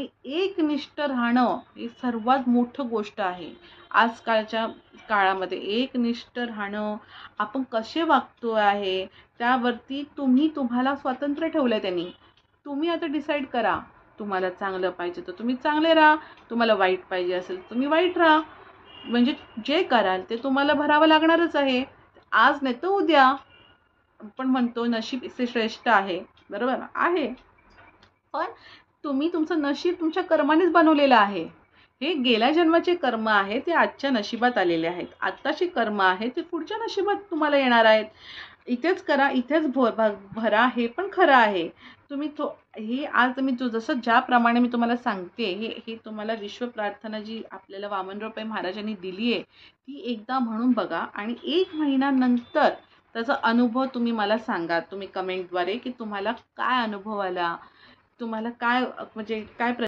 आणि एकनिष्ठ राहणं ही सर्वात मोठं गोष्ट आहे आजकालच्या काळामध्ये. एकनिष्ठ राहणं, आपण कसे वागतो आहे त्यावरती तुम्हाला स्वातंत्र्य ठेवलंय त्यांनी. तुम्ही आता डिसाईड करा. तुम्हाला चांगलं पाहिजे तर तुम्ही चांगले राहा, तुम्हाला वाईट पाहिजे असेल तर तुम्ही वाईट राहा. म्हणजे जे कराल ते तुम्हाला भरावं लागणारच आहे, आज नाही तर उद्या. आपण म्हणतो नशीब इथे श्रेष्ठ आहे, बरोबर आहे, पण तुम्ही तुमचं नशीब तुमच्या कर्मानेच बनवलेलं आहे. हे गेल्या जन्माचे कर्म आहे, ते आजच्या नशिबात आलेले आहेत. आत्ताची कर्म आहे ते पुढच्या नशिबात तुम्हाला येणार आहेत. इथेच करा, इथेच भरा, हे पण खरं आहे. तुम्ही हे आज मी जसं ज्याप्रमाणे मी तुम्हाला सांगते, हे हे तुम्हाला विश्व प्रार्थना जी आपल्याला वामनराव पै महाराजांनी दिली आहे, ती एकदा म्हणून बघा आणि 1 महिन्यानंतर त्याचा अनुभव तुम्ही मला सांगा. तुम्ही कमेंटद्वारे की तुम्हाला काय अनुभव आला, तुम्हाला काय म्हणजे काय